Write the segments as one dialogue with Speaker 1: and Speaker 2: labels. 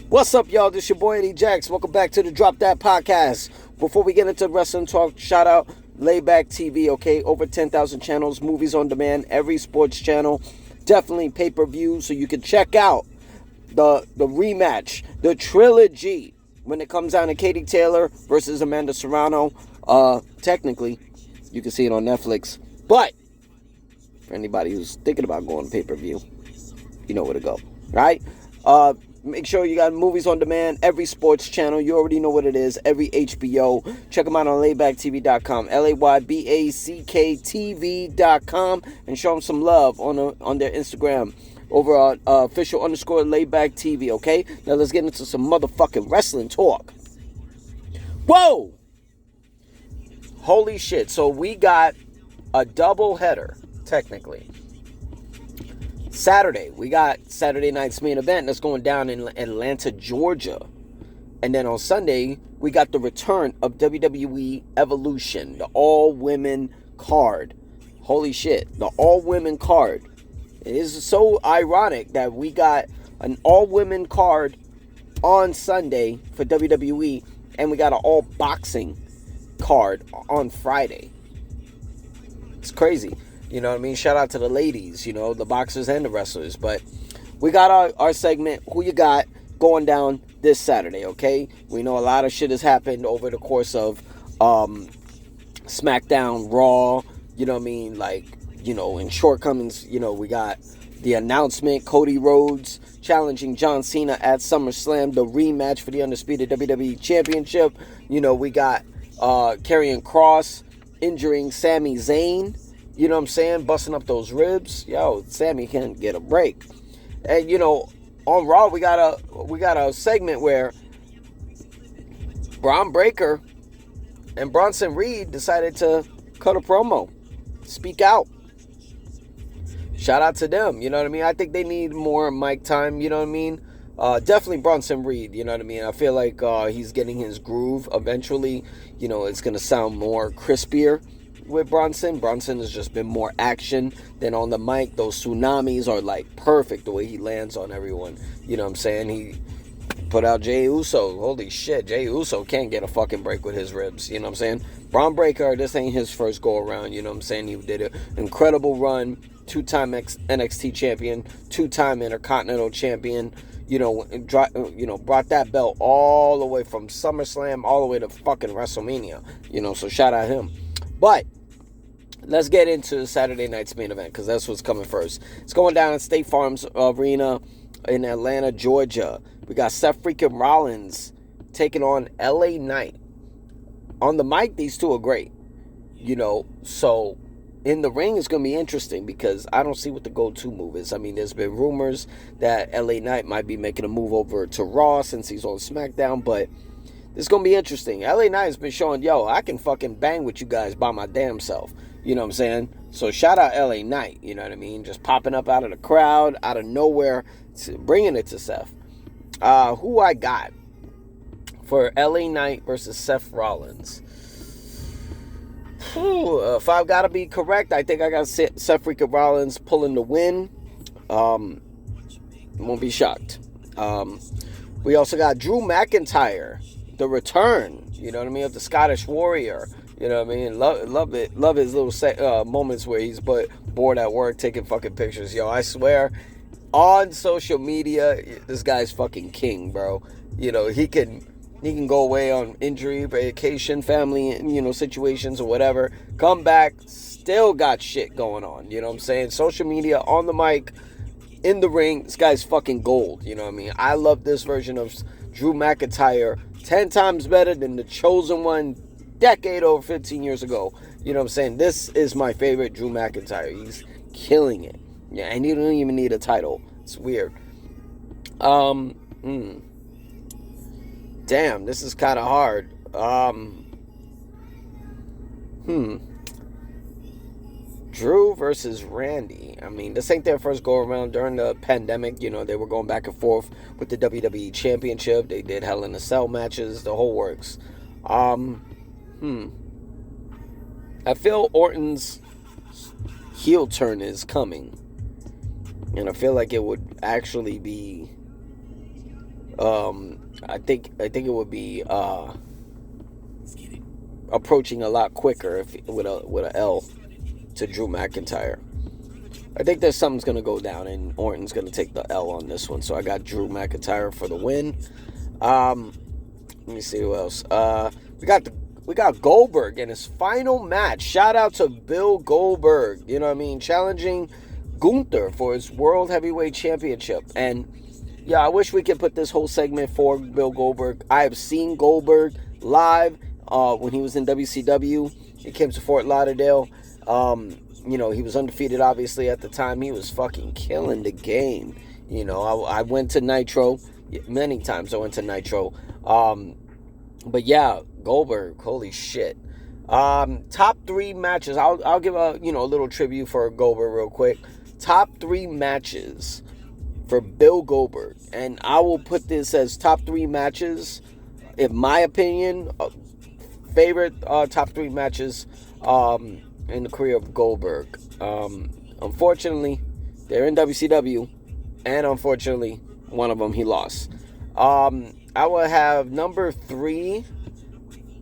Speaker 1: What's up, y'all? This your boy Eddie Jax. Welcome back to the Drop That Podcast. Before we get into wrestling talk, shout out Layback TV, okay? Over 10,000 channels, movies on demand, every sports channel, definitely pay-per-view, so you can check out the rematch, the trilogy, when it comes down to Katie Taylor versus Amanda Serrano. Technically, you can see it on Netflix, but for anybody who's thinking about going to pay-per-view, you know where to go, right? Make sure you got movies on demand, every sports channel. You already know what it is, every HBO. Check them out on laybacktv.com, LAYBACKTV.com, and show them some love on their Instagram over on official_laybacktv, okay? Now let's get into some motherfucking wrestling talk. Whoa! Holy shit. So we got a double header, technically. Saturday, we got Saturday night's main event that's going down in Atlanta, Georgia. And then on Sunday, we got the return of WWE Evolution, the all-women card. Holy shit, the all-women card. It is so ironic that we got an all-women card on Sunday for WWE, and we got an all-boxing card on Friday. It's crazy. You know what I mean? Shout out to the ladies, you know, the boxers and the wrestlers. But we got our segment, Who You Got, going down this Saturday, okay? We know a lot of shit has happened over the course of SmackDown, Raw, you know what I mean? Like, you know, in shortcomings, you know, we got the announcement, Cody Rhodes challenging John Cena at SummerSlam, the rematch for the Undisputed WWE Championship. You know, we got Karrion Kross injuring Sami Zayn. You know what I'm saying? Busting up those ribs. Yo, Sammy can't get a break. And, you know, on Raw, we got a segment where Bron Breakker and Bronson Reed decided to cut a promo. Speak out. Shout out to them. You know what I mean? I think they need more mic time. You know what I mean? Definitely Bronson Reed. You know what I mean? I feel like he's getting his groove. Eventually, you know, it's going to sound more crispier with Bronson. Bronson has just been more action than on the mic. Those tsunamis are like perfect, the way he lands on everyone. You know what I'm saying? He put out Jey Uso. Holy shit, Jey Uso can't get a fucking break with his ribs. You know what I'm saying? Bron Breakker, this ain't his first go around. You know what I'm saying? He did an incredible run. 2-time NXT champion, 2-time Intercontinental champion. You know, brought that belt all the way from SummerSlam all the way to fucking WrestleMania. You know, so shout out him. But let's get into Saturday night's main event, because that's what's coming first. It's going down at State Farm Arena in Atlanta, Georgia. We got Seth freaking Rollins taking on LA Knight. On the mic, these two are great. You know, so in the ring, it's going to be interesting because I don't see what the go-to move is. I mean, there's been rumors that LA Knight might be making a move over to Raw since he's on SmackDown, but it's going to be interesting. LA Knight has been showing, yo, I can fucking bang with you guys by my damn self. You know what I'm saying? So shout out LA Knight, you know what I mean? Just popping up out of the crowd, out of nowhere, bringing it to Seth. Who I got for LA Knight versus Seth Rollins? If I've got to be correct, I think I got Seth freaking Rollins pulling the win. Won't be shocked. We also got Drew McIntyre, the return, you know what I mean, of the Scottish Warrior. You know what I mean? Love it. Love his little moments where he's bored at work taking fucking pictures. Yo, I swear, on social media, this guy's fucking king, bro. You know, he can go away on injury, vacation, family, you know, situations or whatever. Come back, still got shit going on. You know what I'm saying? Social media, on the mic, in the ring, this guy's fucking gold. You know what I mean? I love this version of Drew McIntyre 10 times better than the Chosen One decade over 15 years ago. You know what I'm saying? This is my favorite Drew McIntyre. He's killing it. Yeah, and he don't even need a title. It's weird. Damn, this is kind of hard. Drew versus Randy. I mean, this ain't their first go around during the pandemic. You know, they were going back and forth with the WWE Championship. They did Hell in a Cell matches, the whole works. I feel Orton's heel turn is coming. And I feel like it would actually be I think it would be approaching a lot quicker if with a L to Drew McIntyre. I think there's something's gonna go down, and Orton's gonna take the L on this one. So I got Drew McIntyre for the win. Let me see who else. We got Goldberg in his final match. Shout out to Bill Goldberg. You know what I mean? Challenging Gunther for his World Heavyweight Championship. And yeah, I wish we could put this whole segment for Bill Goldberg. I have seen Goldberg live when he was in WCW. He came to Fort Lauderdale. You know, he was undefeated, obviously, at the time. He was fucking killing the game. You know, I went to Nitro. Many times I went to Nitro. But yeah, Goldberg, holy shit. Top 3 matches. I'll give a little tribute for Goldberg real quick. Top 3 matches for Bill Goldberg. And I will put this as top 3 matches, in my opinion, favorite top 3 matches in the career of Goldberg. Unfortunately, they're in WCW, and unfortunately, one of them he lost. I will have number 3.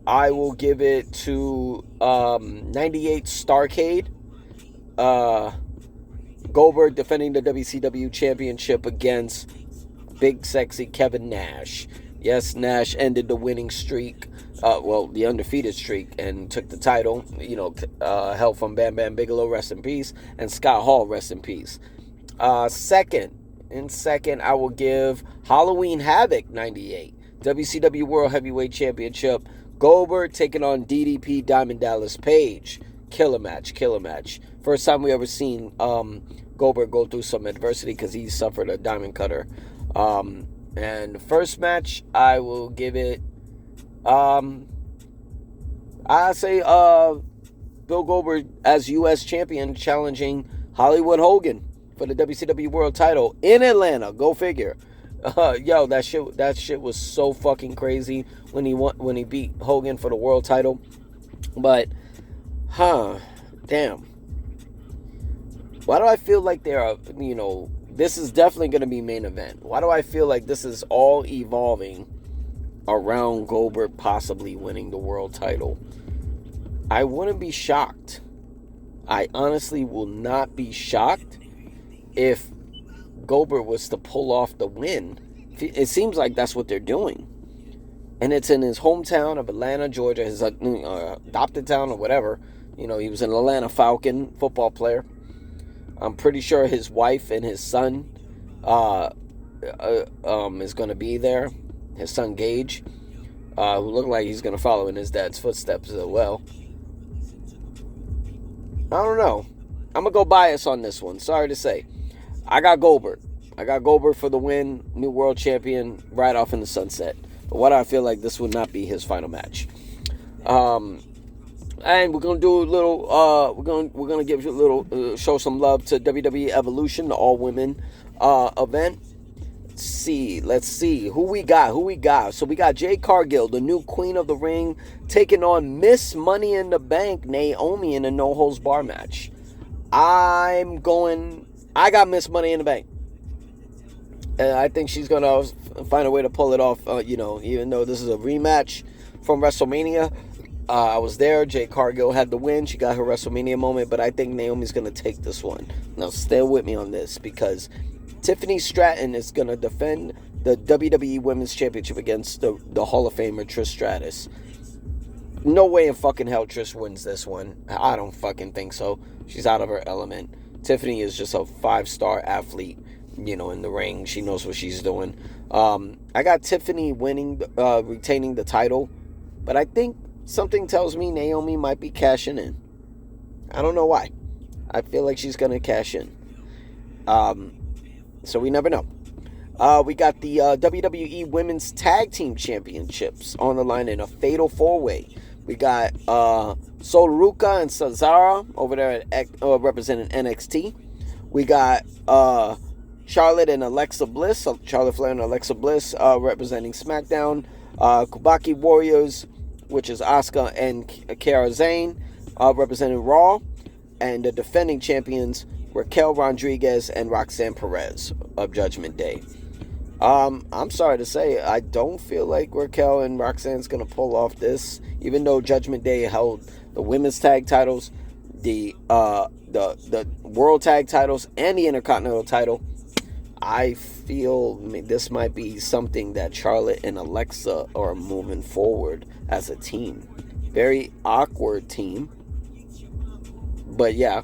Speaker 1: I will give it to 98 Starrcade. Goldberg defending the WCW Championship against Big Sexy Kevin Nash. Yes, Nash ended the winning streak. The undefeated streak, and took the title. You know, held from Bam Bam Bigelow, rest in peace, and Scott Hall, rest in peace. Second, I will give Halloween Havoc 98, WCW World Heavyweight Championship. Goldberg taking on DDP Diamond Dallas Page. Killer match. First time we ever seen Goldberg go through some adversity, because he suffered a diamond cutter. And the first match, I will give it. I say Bill Goldberg as U.S. champion challenging Hollywood Hogan for the WCW World Title in Atlanta. Go figure. Yo, that shit was so fucking crazy when he beat Hogan for the world title. But, damn. Why do I feel like this is definitely going to be main event? Why do I feel like this is all evolving around Goldberg possibly winning the world title? I wouldn't be shocked. I honestly will not be shocked if Goldberg was to pull off the win. It seems like that's what they're doing. And it's in his hometown of Atlanta, Georgia, his adopted town or whatever. You know, he was an Atlanta Falcon football player. I'm pretty sure his wife and his son is going to be there. His son Gage, who looked like he's going to follow in his dad's footsteps as well. I don't know. I'm going to go bias on this one. Sorry to say. I got Goldberg for the win. New world champion right off in the sunset. But what I feel like this would not be his final match. And we're gonna do a little. We're gonna give you a little. Show some love to WWE Evolution, the all women event. Let's see who we got. So we got Jade Cargill, the new Queen of the Ring, taking on Miss Money in the Bank, Naomi, in a no holds bar match. I got Miss Money in the Bank. And I think she's going to find a way to pull it off, even though this is a rematch from WrestleMania. I was there. Jade Cargill had the win. She got her WrestleMania moment, but I think Naomi's going to take this one. Now, stay with me on this, because Tiffany Stratton is going to defend the WWE Women's Championship against the Hall of Famer Trish Stratus. No way in fucking hell Trish wins this one. I don't fucking think so. She's out of her element. Tiffany is just a 5-star athlete, in the ring. She knows what she's doing. I got Tiffany retaining the title, but I think something tells me Naomi might be cashing in. I don't know why. I feel like she's going to cash in. So we never know. We got the WWE Women's Tag Team Championships on the line in a fatal 4-way. We got Sol Ruca and Cesaro over there at representing NXT. We got Charlotte and Alexa Bliss, Charlotte Flair and Alexa Bliss representing SmackDown. Kubaki Warriors, which is Asuka and Kiara Zane, representing Raw. And the defending champions, Raquel Rodriguez and Roxanne Perez of Judgment Day. I'm sorry to say, I don't feel like Raquel and Roxanne's gonna pull off this, even though Judgment Day held the women's tag titles, the world tag titles, and the Intercontinental title. I feel this might be something that Charlotte and Alexa are moving forward as a team. Very awkward team, but yeah,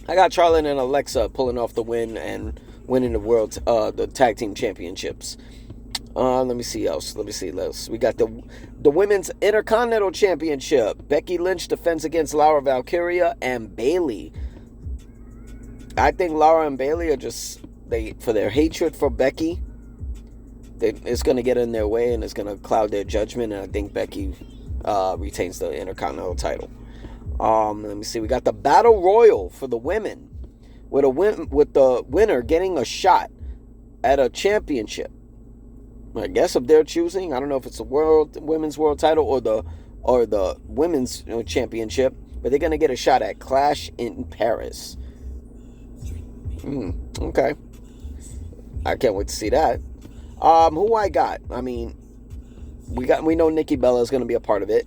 Speaker 1: I got Charlotte and Alexa pulling off the win and winning the tag team championships. Let me see else. Let me see else. We got the women's Intercontinental Championship. Becky Lynch defends against Laura Valkyria and Bayley. I think Laura and Bayley are just for their hatred for Becky. It's going to get in their way and it's going to cloud their judgment. And I think Becky retains the Intercontinental title. Let me see. We got the Battle Royal for the women, with the winner getting a shot at a championship. I guess of their choosing. I don't know if it's the women's world title or the women's championship, but they're gonna get a shot at Clash in Paris. Okay, I can't wait to see that. Who I got? I mean, we know Nikki Bella is gonna be a part of it.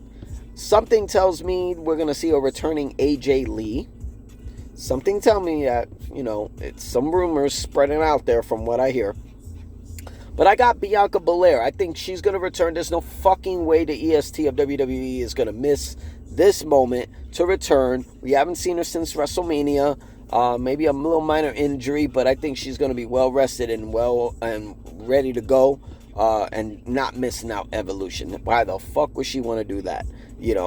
Speaker 1: Something tells me we're gonna see a returning AJ Lee. Something tell me that it's some rumors spreading out there from what I hear. But I got Bianca Belair. I think she's going to return. There's no fucking way the EST of WWE is going to miss this moment to return. We haven't seen her since WrestleMania. Maybe a little minor injury, but I think she's going to be well rested and ready to go and not missing out Evolution. Why the fuck would she want to do that?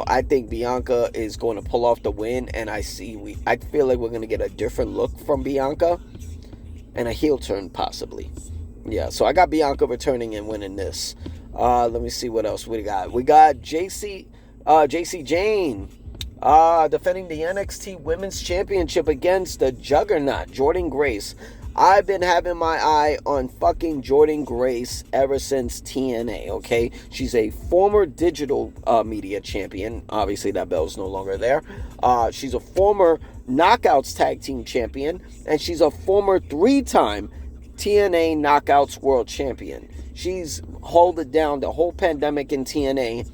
Speaker 1: I think Bianca is going to pull off the win, and I feel like we're going to get a different look from Bianca and a heel turn possibly. Yeah, so I got Bianca returning and winning this. Let me see what else we got. We got JC Jane defending the NXT Women's Championship against the Juggernaut, Jordynne Grace. I've been having my eye on fucking Jordynne Grace ever since TNA, okay? She's a former digital media champion. Obviously, that belt's no longer there. She's a former Knockouts Tag Team Champion, and she's a former 3-time TNA Knockouts World Champion. She's held it down the whole pandemic in TNA.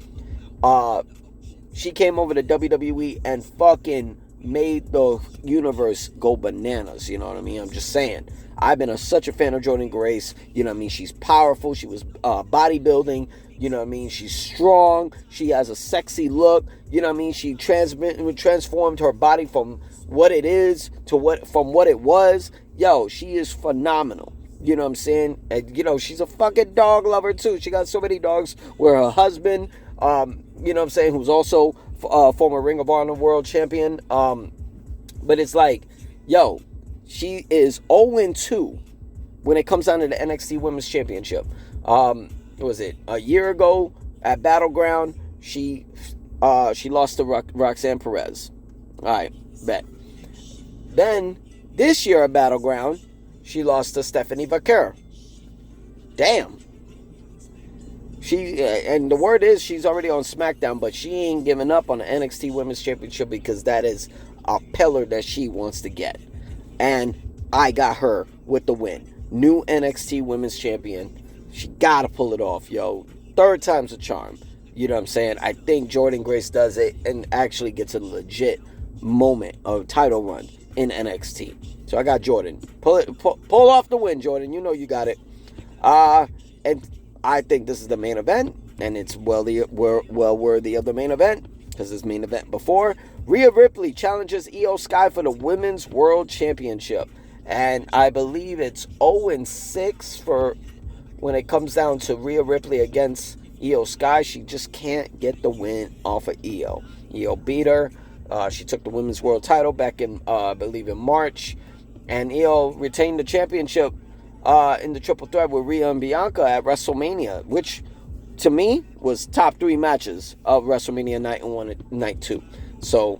Speaker 1: She came over to WWE and fucking made the universe go bananas. You know what I mean? I'm just saying. I've been such a fan of Jordynne Grace. You know what I mean? She's powerful. She was bodybuilding. You know what I mean? She's strong. She has a sexy look. You know what I mean? She transformed her body from what it is to what it was. Yo, she is phenomenal. You know what I'm saying? And, she's a fucking dog lover, too. She got so many dogs where her husband, you know what I'm saying, who's also former Ring of Honor World Champion. But it's like, yo, she is 0-2 when it comes down to the NXT Women's Championship. Was it a year ago at Battleground? She lost to Roxanne Perez. All right, bet. Then this year at Battleground, she lost to Stephanie Vaquer. Damn. And the word is she's already on SmackDown, but she ain't giving up on the NXT Women's Championship because that is a pillar that she wants to get. And I got her with the win. New NXT Women's Champion. She gotta pull it off, yo. 3rd time's a charm. You know what I'm saying? I think Jordynne Grace does it and actually gets a legit moment of title run in NXT. So I got Jordynne. Pull off the win, Jordynne. You know you got it. And I think this is the main event, and it's well worthy of the main event because it's main event before. Rhea Ripley challenges Io Sky for the Women's World Championship, and I believe it's 0-6 for when it comes down to Rhea Ripley against Io Sky. She just can't get the win off of Io. Io beat her. She took the Women's World title back in, I believe, in March. And Io retained the championship in the triple threat with Rhea and Bianca at WrestleMania, which, to me, was top 3 matches of WrestleMania Night 1 and Night 2. So,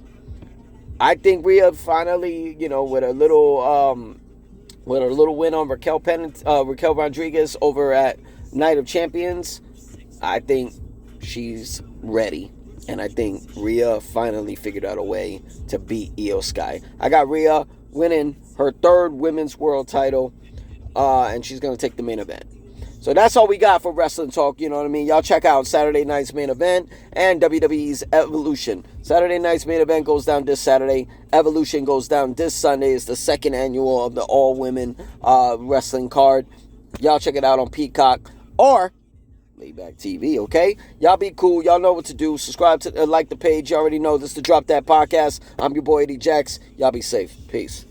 Speaker 1: I think Rhea finally, with a little win on Raquel Rodriguez over at Night of Champions, I think she's ready. And I think Rhea finally figured out a way to beat Io Sky. I got Rhea winning her 3rd Women's World title, and she's going to take the main event. So that's all we got for wrestling talk, you know what I mean? Y'all check out Saturday night's main event and WWE's Evolution. Saturday night's main event goes down this Saturday. Evolution goes down this Sunday. It's the second annual of the all-women wrestling card. Y'all check it out on Peacock or Layback TV, okay? Y'all be cool. Y'all know what to do. Subscribe to like the page. You already know this is the Drop That Podcast. I'm your boy Eddie Jax. Y'all be safe. Peace.